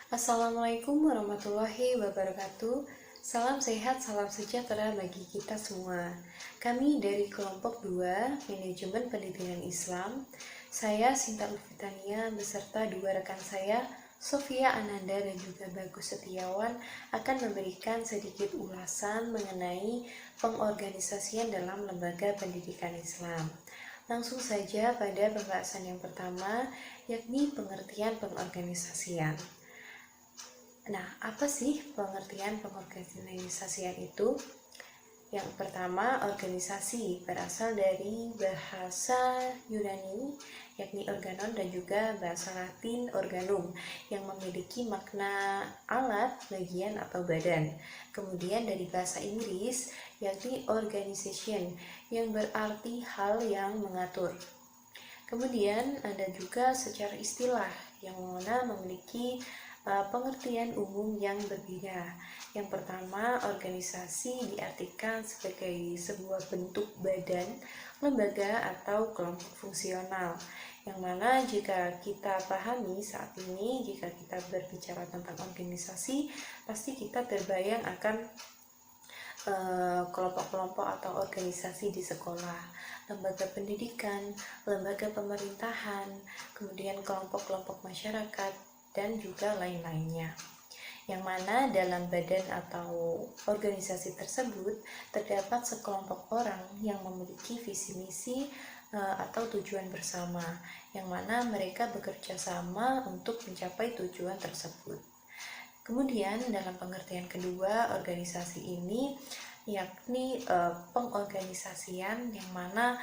Assalamualaikum warahmatullahi wabarakatuh. Salam sehat, salam sejahtera bagi kita semua. Kami dari kelompok 2 Manajemen Pendidikan Islam. Saya Sinta Ulfitania beserta dua rekan saya, Sofia Ananda dan juga Bagus Setiawan, akan memberikan sedikit ulasan mengenai pengorganisasian dalam lembaga pendidikan Islam. Langsung saja pada pembahasan yang pertama, yakni pengertian pengorganisasian. Nah, apa sih pengertian pengorganisasian itu? Yang pertama, organisasi berasal dari bahasa Yunani, yakni organon, dan juga bahasa Latin organum, yang memiliki makna alat, bagian, atau badan. Kemudian dari bahasa Inggris, yakni organization, yang berarti hal yang mengatur. Kemudian ada juga secara istilah yang mana memiliki pengertian umum yang berbeda. Yang pertama, organisasi diartikan sebagai sebuah bentuk badan, lembaga, atau kelompok fungsional. Yang mana jika kita pahami saat ini, jika kita berbicara tentang organisasi, pasti kita terbayang akan kelompok-kelompok atau organisasi di sekolah, lembaga pendidikan, lembaga pemerintahan, kemudian kelompok-kelompok masyarakat, dan juga lain-lainnya. Yang mana dalam badan atau organisasi tersebut terdapat sekelompok orang yang memiliki visi misi atau tujuan bersama, yang mana mereka bekerja sama untuk mencapai tujuan tersebut. Kemudian dalam pengertian kedua, organisasi ini yakni pengorganisasian yang mana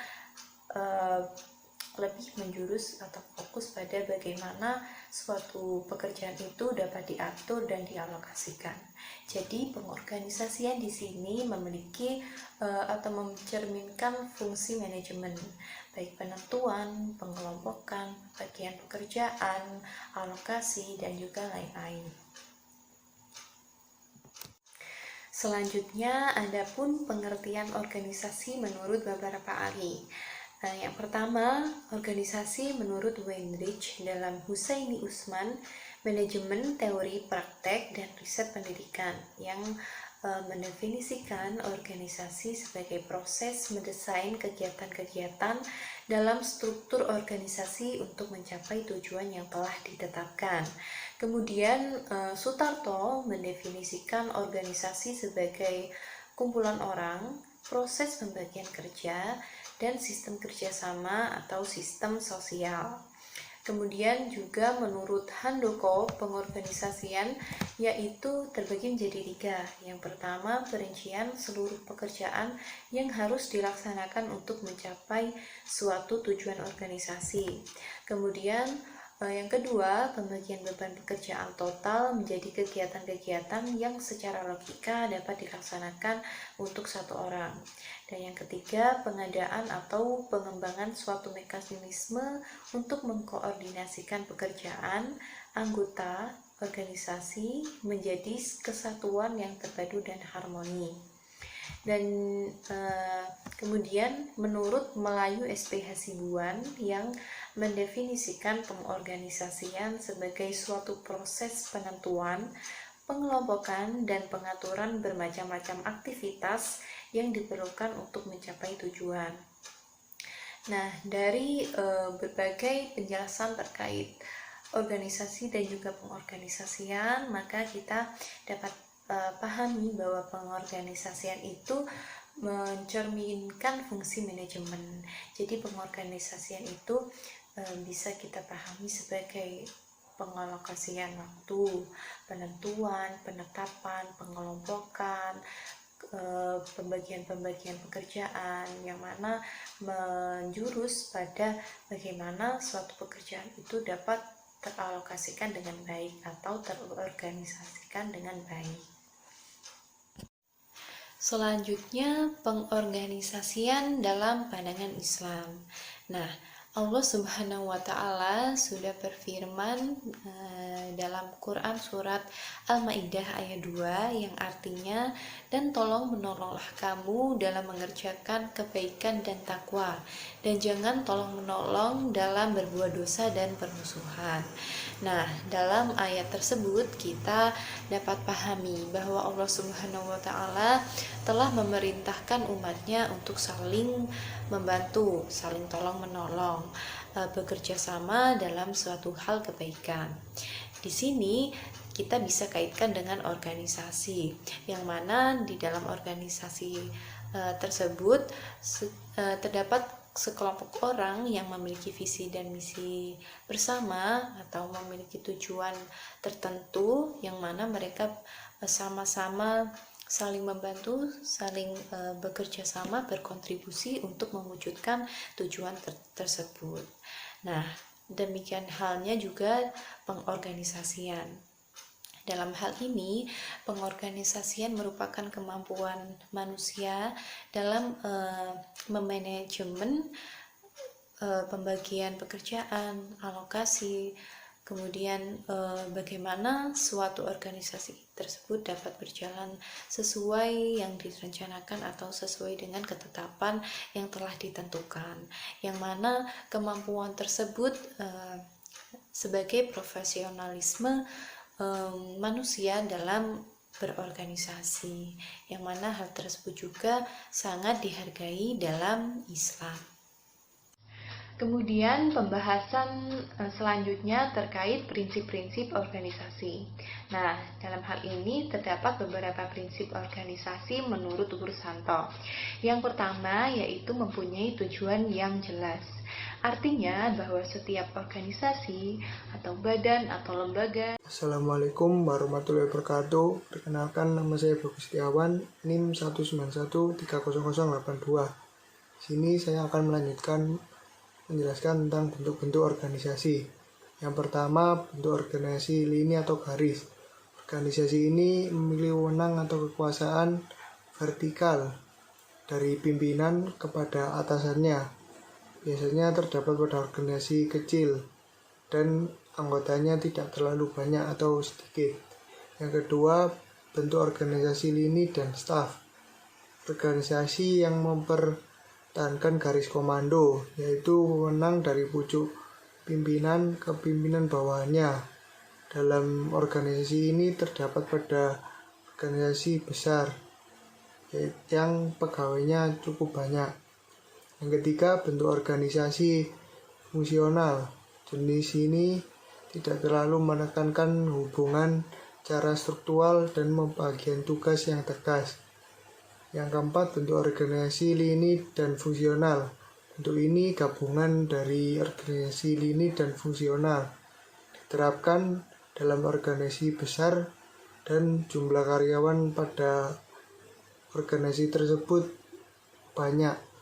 lebih menjurus atau fokus pada bagaimana suatu pekerjaan itu dapat diatur dan dialokasikan. Jadi pengorganisasian di sini memiliki atau mencerminkan fungsi manajemen, baik penentuan, pengelompokan, bagian pekerjaan, alokasi, dan juga lain-lain. Selanjutnya, ada pun pengertian organisasi menurut beberapa ahli. Yang pertama, organisasi menurut Weinreich dalam Hussaini Usman, Manajemen Teori Praktek dan Riset Pendidikan, yang mendefinisikan organisasi sebagai proses mendesain kegiatan-kegiatan dalam struktur organisasi untuk mencapai tujuan yang telah ditetapkan. Kemudian Sutarto mendefinisikan organisasi sebagai kumpulan orang, proses pembagian kerja, dan sistem kerjasama atau sistem sosial. Kemudian juga menurut Handoko, pengorganisasian yaitu terbagi menjadi 3. Yang pertama, perincian seluruh pekerjaan yang harus dilaksanakan untuk mencapai suatu tujuan organisasi. Kemudian yang kedua, pembagian beban pekerjaan total menjadi kegiatan-kegiatan yang secara logika dapat dilaksanakan untuk satu orang. Dan yang ketiga, pengadaan atau pengembangan suatu mekanisme untuk mengkoordinasikan pekerjaan anggota organisasi menjadi kesatuan yang terpadu dan harmoni. Dan kemudian menurut Melayu SPH Sibuan yang mendefinisikan pengorganisasian sebagai suatu proses penentuan, pengelompokan, dan pengaturan bermacam-macam aktivitas yang diperlukan untuk mencapai tujuan. Nah, dari berbagai penjelasan terkait organisasi dan juga pengorganisasian, maka kita dapat pahami bahwa pengorganisasian itu mencerminkan fungsi manajemen. Jadi pengorganisasian itu bisa kita pahami sebagai pengalokasian waktu, penentuan, penetapan, pengelompokan, pembagian-pembagian pekerjaan yang mana menjurus pada bagaimana suatu pekerjaan itu dapat teralokasikan dengan baik atau terorganisasikan dengan baik. Selanjutnya, pengorganisasian dalam pandangan Islam. Nah, Allah Subhanahu wa Ta'ala sudah berfirman dalam Quran surat Al-Maidah ayat 2 yang artinya, dan tolong menolonglah kamu dalam mengerjakan kebaikan dan takwa, dan jangan tolong menolong dalam berbuat dosa dan permusuhan. Nah, dalam ayat tersebut kita dapat pahami bahwa Allah Subhanahu wa Ta'ala telah memerintahkan umatnya untuk saling membantu, saling tolong menolong, bekerja sama dalam suatu hal kebaikan. Di sini kita bisa kaitkan dengan organisasi, yang mana di dalam organisasi tersebut terdapat sekelompok orang yang memiliki visi dan misi bersama atau memiliki tujuan tertentu, yang mana mereka sama-sama saling membantu, saling bekerja sama, berkontribusi untuk mewujudkan tujuan tersebut. Nah, demikian halnya juga pengorganisasian. Dalam hal ini, pengorganisasian merupakan kemampuan manusia dalam memanajemen pembagian pekerjaan, alokasi, kemudian bagaimana suatu organisasi tersebut dapat berjalan sesuai yang direncanakan atau sesuai dengan ketetapan yang telah ditentukan, yang mana kemampuan tersebut sebagai profesionalisme manusia dalam berorganisasi, yang mana hal tersebut juga sangat dihargai dalam Islam. Kemudian pembahasan selanjutnya terkait prinsip-prinsip organisasi. Nah, dalam hal ini terdapat beberapa prinsip organisasi menurut Gursanto. Yang pertama yaitu mempunyai tujuan yang jelas. Artinya bahwa setiap organisasi atau badan atau lembaga. Assalamualaikum warahmatullahi wabarakatuh. Perkenalkan, nama saya Bagus Setiawan, NIM 1913082. Sini saya akan menjelaskan tentang bentuk-bentuk organisasi. Yang pertama, bentuk organisasi lini atau garis. Organisasi ini memiliki wewenang atau kekuasaan vertikal dari pimpinan kepada atasannya. Biasanya terdapat pada organisasi kecil dan anggotanya tidak terlalu banyak atau sedikit. Yang kedua, bentuk organisasi lini dan staf. Organisasi yang mempertahankan garis komando, yaitu wewenang dari pucuk pimpinan ke pimpinan bawahannya. Dalam organisasi ini terdapat pada organisasi besar yang pegawainya cukup banyak. Yang ketiga, bentuk organisasi fungsional. Jenis ini tidak terlalu menekankan hubungan cara struktural dan pembagian tugas yang tegas. Yang keempat, bentuk organisasi lini dan fungsional. Bentuk ini gabungan dari organisasi lini dan fungsional. Diterapkan dalam organisasi besar dan jumlah karyawan pada organisasi tersebut banyak.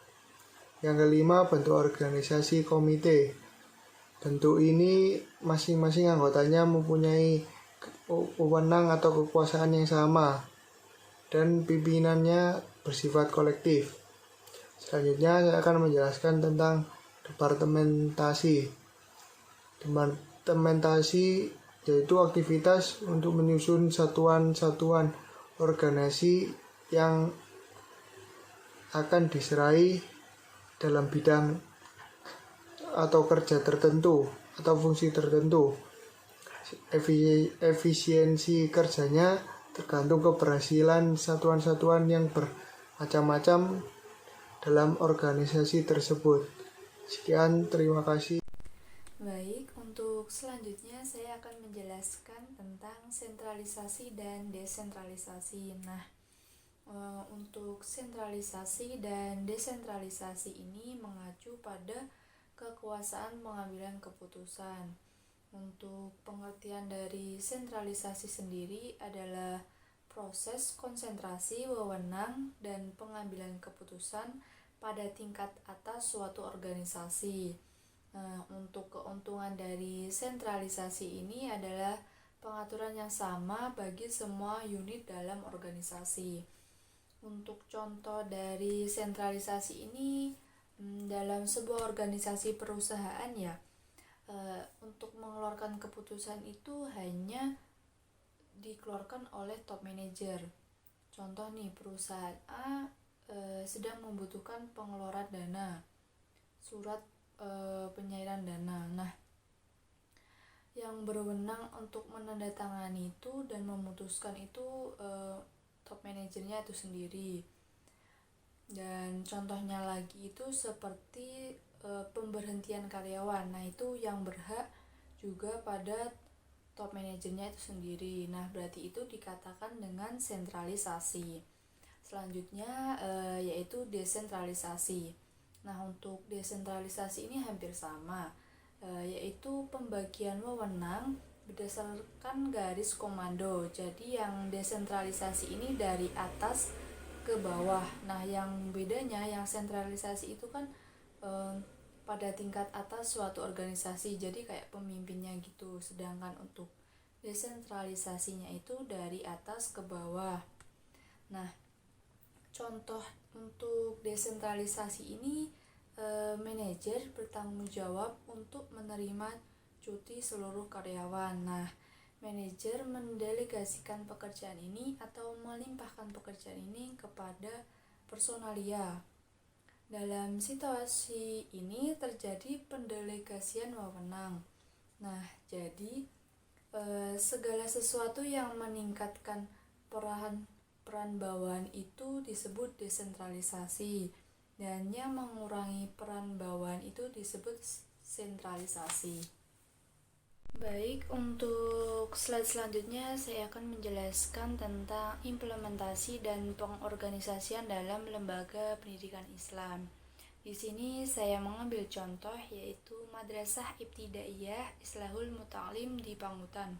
Yang kelima, bentuk organisasi komite. Bentuk ini masing-masing anggotanya mempunyai wewenang atau kekuasaan yang sama dan pimpinannya bersifat kolektif. Selanjutnya saya akan menjelaskan tentang departementasi. Departementasi yaitu aktivitas untuk menyusun satuan-satuan organisasi yang akan diserahi dalam bidang atau kerja tertentu atau fungsi tertentu. Efisiensi kerjanya tergantung keberhasilan satuan-satuan yang bermacam-macam dalam organisasi tersebut. Sekian, terima kasih. Baik, untuk selanjutnya saya akan menjelaskan tentang sentralisasi dan desentralisasi. Nah, untuk sentralisasi dan desentralisasi ini mengacu pada kekuasaan pengambilan keputusan. Untuk pengertian dari sentralisasi sendiri adalah proses konsentrasi wewenang dan pengambilan keputusan pada tingkat atas suatu organisasi. Untuk keuntungan dari sentralisasi ini adalah pengaturan yang sama bagi semua unit dalam organisasi. Untuk contoh dari sentralisasi ini dalam sebuah organisasi perusahaan ya, untuk mengeluarkan keputusan itu hanya dikeluarkan oleh top manager. Contoh nih, perusahaan A sedang membutuhkan pengeluaran dana, surat penyairan dana. Nah, yang berwenang untuk menandatangani itu dan memutuskan itu top manajernya itu sendiri. Dan contohnya lagi itu seperti pemberhentian karyawan. Nah, itu yang berhak juga pada top manajernya itu sendiri. Nah, berarti itu dikatakan dengan sentralisasi. Selanjutnya yaitu desentralisasi. Nah, untuk desentralisasi ini hampir sama, yaitu pembagian wewenang berdasarkan garis komando. Jadi yang desentralisasi ini dari atas ke bawah. Nah, yang bedanya yang sentralisasi itu kan pada tingkat atas suatu organisasi, jadi kayak pemimpinnya gitu. Sedangkan untuk desentralisasinya itu dari atas ke bawah. Nah, contoh untuk desentralisasi ini, manajer bertanggung jawab untuk menerima cuti seluruh karyawan. Nah, manajer mendelegasikan pekerjaan ini atau melimpahkan pekerjaan ini kepada personalia. Dalam situasi ini terjadi pendelegasian wewenang. Nah, jadi segala sesuatu yang meningkatkan peran bawahan itu disebut desentralisasi, dan yang mengurangi peran bawahan itu disebut sentralisasi. Baik, untuk slide selanjutnya saya akan menjelaskan tentang implementasi dan pengorganisasian dalam lembaga pendidikan Islam. Di sini saya mengambil contoh yaitu Madrasah Ibtidaiyah Islahul Muta'alim di Pangutan.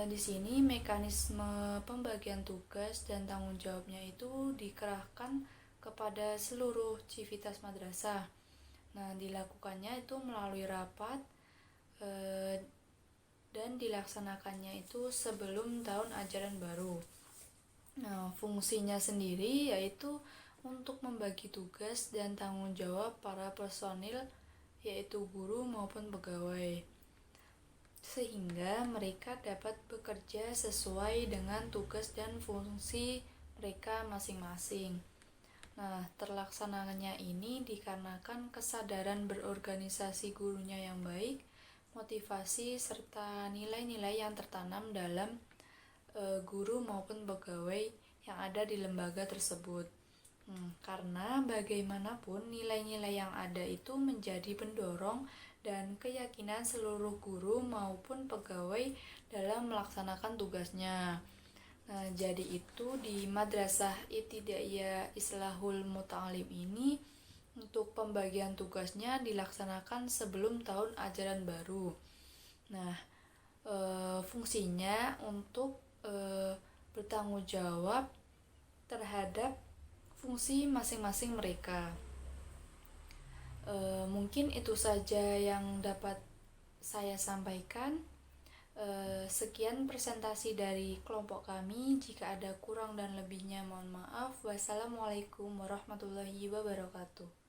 Di sini mekanisme pembagian tugas dan tanggung jawabnya itu dikerahkan kepada seluruh civitas madrasah. Nah, dilakukannya itu melalui rapat dan dilaksanakannya itu sebelum tahun ajaran baru. Nah, fungsinya sendiri yaitu untuk membagi tugas dan tanggung jawab para personil, yaitu guru maupun pegawai, sehingga mereka dapat bekerja sesuai dengan tugas dan fungsi mereka masing-masing. Nah, terlaksananya ini dikarenakan kesadaran berorganisasi gurunya yang baik, motivasi, serta nilai-nilai yang tertanam dalam guru maupun pegawai yang ada di lembaga tersebut. Karena bagaimanapun nilai-nilai yang ada itu menjadi pendorong dan keyakinan seluruh guru maupun pegawai dalam melaksanakan tugasnya. Nah, jadi itu di Madrasah Ibtidaiyah Islahul Muta'alim ini untuk pembagian tugasnya dilaksanakan sebelum tahun ajaran baru. Nah, fungsinya untuk bertanggung jawab terhadap fungsi masing-masing mereka. Mungkin itu saja yang dapat saya sampaikan. Sekian presentasi dari kelompok kami. Jika ada kurang dan lebihnya mohon maaf. Wassalamualaikum warahmatullahi wabarakatuh.